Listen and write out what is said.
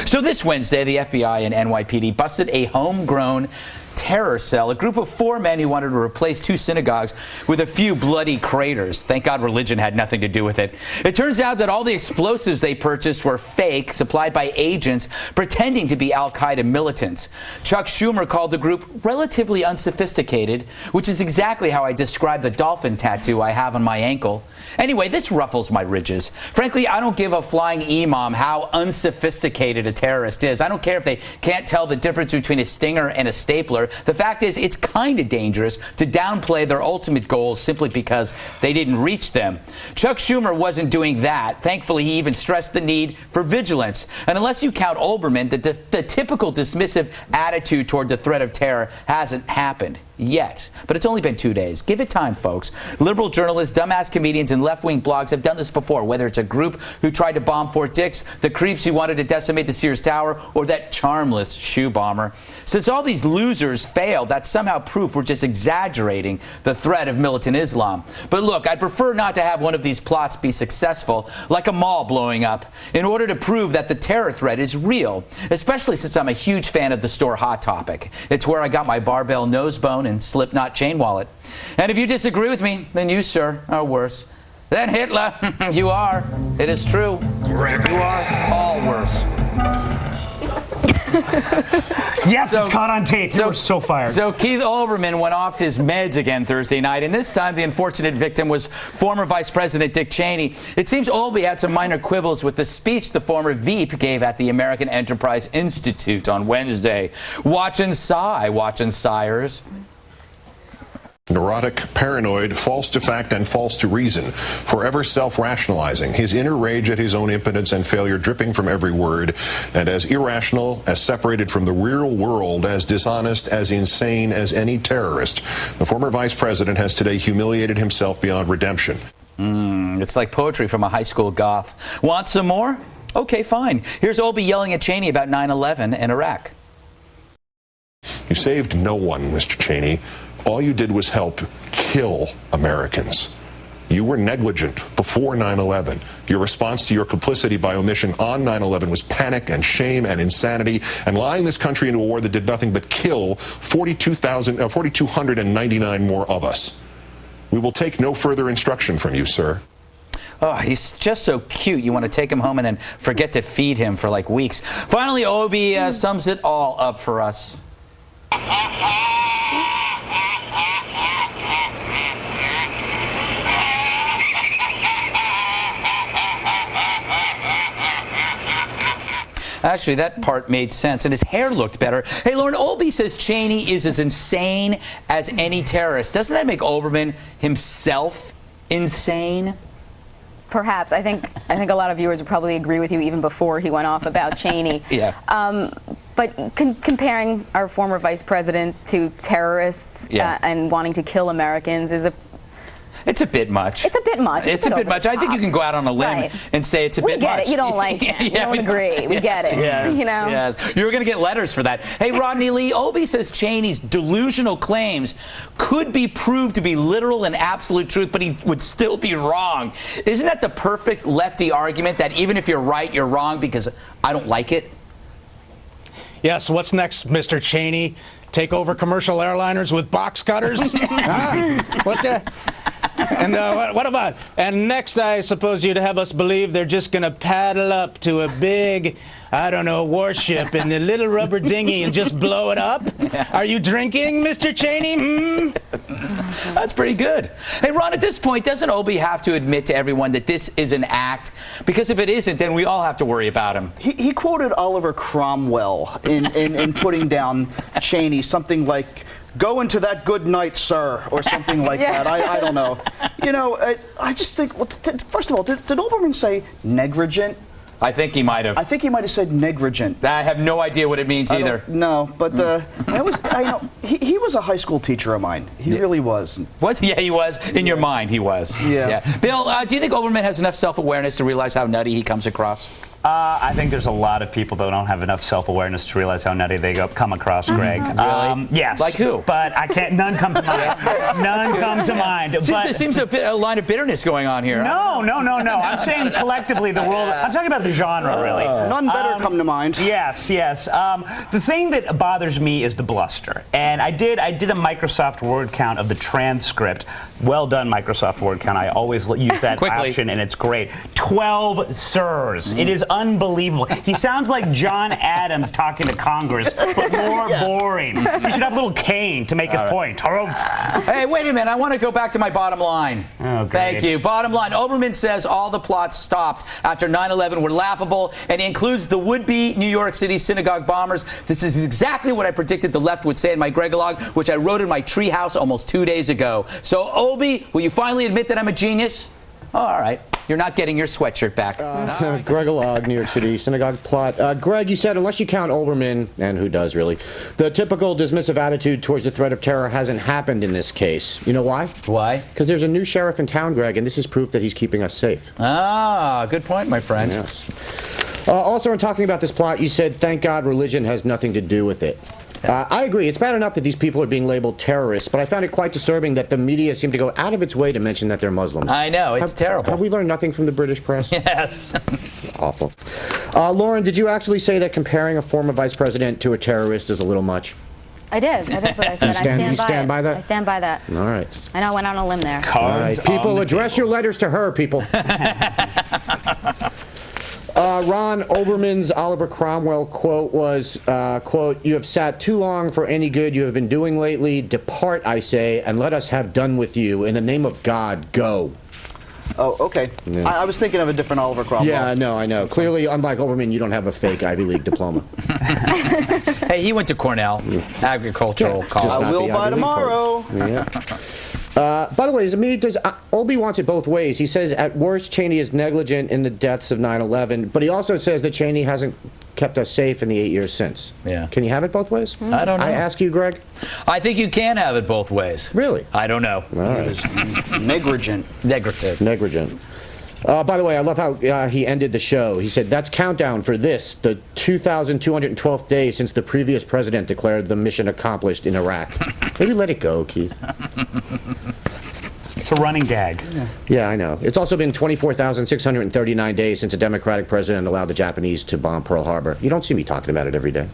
So this Wednesday, the FBI and NYPD busted a homegrown terror cell, a group of 4 men who wanted to replace 2 synagogues with a few bloody craters. Thank God religion had nothing to do with it. It turns out that all the explosives they purchased were fake, supplied by agents pretending to be al-Qaeda militants. Chuck Schumer called the group relatively unsophisticated, which is exactly how I describe the dolphin tattoo I have on my ankle. Anyway, this ruffles my ridges. Frankly, I don't give a flying imam how unsophisticated a terrorist is. I don't care if they can't tell the difference between a stinger and a stapler. The fact is, it's kind of dangerous to downplay their ultimate goals simply because they didn't reach them. Chuck Schumer wasn't doing that. Thankfully, he even stressed the need for vigilance. And unless you count Olbermann, the typical dismissive attitude toward the threat of terror hasn't happened yet. But it's only been 2 days. Give it time, folks. Liberal journalists, dumbass comedians, and left-wing blogs have done this before, whether it's a group who tried to bomb Fort Dix, the creeps who wanted to decimate the Sears Tower, or that charmless shoe bomber. Since all these losers failed, that's somehow proof we're just exaggerating the threat of militant Islam. But look, I'd prefer not to have one of these plots be successful, like a mall blowing up, in order to prove that the terror threat is real, especially since I'm a huge fan of the store Hot Topic. It's where I got my barbell nose bone and Slipknot chain wallet. And if you disagree with me, then you, sir, are worse than Hitler. You are. It is true. You are all worse. Yes, it's caught on tape. You were so fired. So Keith Olbermann went off his meds again Thursday night, and this time the unfortunate victim was former Vice President Dick Cheney. It seems Olby had some minor quibbles with the speech the former Veep gave at the American Enterprise Institute on Wednesday. Watch and sigh, sires. Neurotic, paranoid, false to fact and false to reason, forever self-rationalizing, his inner rage at his own impotence and failure dripping from every word, and as irrational, as separated from the real world, as dishonest, as insane as any terrorist. The former vice president has today humiliated himself beyond redemption. It's like poetry from a high school goth. Want some more? Okay, fine. Here's Olby yelling at Cheney about 9/11 in Iraq. You saved no one, Mr. Cheney. All you did was help kill Americans. You were negligent before 9/11. Your response to your complicity by omission on 9/11 was panic and shame and insanity and lying this country into a war that did nothing but kill 4,299 more of us. We will take no further instruction from you, sir. Oh, he's just so cute. You want to take him home and then forget to feed him for like weeks. Finally, Olby sums it all up for us. Actually, that part made sense, and his hair looked better. Hey, Lauren, Olby says Cheney is as insane as any terrorist. Doesn't that make Olbermann himself insane? Perhaps. I think a lot of viewers would probably agree with you even before he went off about Cheney. Yeah. But comparing our former vice president to terrorists and wanting to kill Americans is it's a bit much. It's a bit much. It's a bit much. I think you can go out on a limb and say it's a bit much. We get it. You don't like it. You don't agree. We get it. Yes, you know? Yes. You're going to get letters for that. Hey, Rodney Lee, Olby says Cheney's delusional claims could be proved to be literal and absolute truth, but he would still be wrong. Isn't that the perfect lefty argument that even if you're right, you're wrong because I don't like it? Yes, what's next, Mr. Cheney? Take over commercial airliners with box cutters? What the? And what about? And next, I suppose you'd have us believe they're just going to paddle up to a big, I don't know, warship in the little rubber dinghy and just blow it up? Are you drinking, Mr. Cheney? That's pretty good. Hey, Ron, at this point, doesn't Olby have to admit to everyone that this is an act? Because if it isn't, then we all have to worry about him. He quoted Oliver Cromwell in putting down Cheney, something like, "Go into that good night, sir," or something like that. I don't know. You know, I just think, well, first of all, did Olbermann say negligent? I think he might have. I think he might have said negligent. I have no idea what it means either. No, but he was a high school teacher of mine. He really was. Was he? Yeah, he was. In your mind, he was. Yeah. Bill, do you think Olbermann has enough self-awareness to realize how nutty he comes across? I think there's a lot of people that don't have enough self-awareness to realize how nutty they come across, Greg. Really? Yes. Like who? But I can't. None come to mind. None come to mind. It seems a line of bitterness going on here. No. I'm saying collectively the world. I'm talking about the genre, really. None better come to mind. Yes. The thing that bothers me is the bluster. And I did a Microsoft word count of the transcript. Well done, Microsoft word count. I always use that option, and it's great. 12 sirs. It is unbelievable. He sounds like John Adams talking to Congress, but more boring. He should have a little cane to make his point. Hey, wait a minute. I want to go back to my bottom line. Oh, Thank you. Bottom line. Olbermann says all the plots stopped after 9/11 were laughable, and he includes the would-be New York City synagogue bombers. This is exactly what I predicted the left would say in my Gregalogue, which I wrote in my treehouse almost 2 days ago. So, Olby, will you finally admit that I'm a genius? Oh, all right. You're not getting your sweatshirt back. Gregalogue, New York City synagogue plot. Greg, you said unless you count Olbermann, and who does really, the typical dismissive attitude towards the threat of terror hasn't happened in this case. You know why? Why? Because there's a new sheriff in town, Greg, and this is proof that he's keeping us safe. Ah, good point, my friend. Yes. Also, in talking about this plot, you said, thank God religion has nothing to do with it. I agree. It's bad enough that these people are being labeled terrorists, but I found it quite disturbing that the media seemed to go out of its way to mention that they're Muslims. I know. It's terrible. Have we learned nothing from the British press? Yes. Awful. Lauren, did you actually say that comparing a former vice president to a terrorist is a little much? I did. That's what I said. You stand by that? I stand by that. All right. I know I went on a limb there. All right. People, address your letters to her, people. Ron Olbermann's Oliver Cromwell quote was, quote, "You have sat too long for any good you have been doing lately. Depart, I say, and let us have done with you. In the name of God, go." Oh, okay. Yeah. I was thinking of a different Oliver Cromwell. Yeah, I know. Clearly, unlike Olbermann, you don't have a fake Ivy League diploma. Hey, he went to Cornell, agricultural college. I will by tomorrow. Yeah. By the way, does Olby wants it both ways. He says at worst Cheney is negligent in the deaths of 9/11, but he also says that Cheney hasn't kept us safe in the 8 years since. Yeah. Can you have it both ways? I don't know. I ask you, Greg. I think you can have it both ways. Really? I don't know. All right. Negligent. Negligent. By the way, I love how he ended the show. He said, that's countdown for this, the 2,212th day since the previous president declared the mission accomplished in Iraq. Maybe let it go, Keith. It's a running gag. Yeah, I know. It's also been 24,639 days since a Democratic president allowed the Japanese to bomb Pearl Harbor. You don't see me talking about it every day.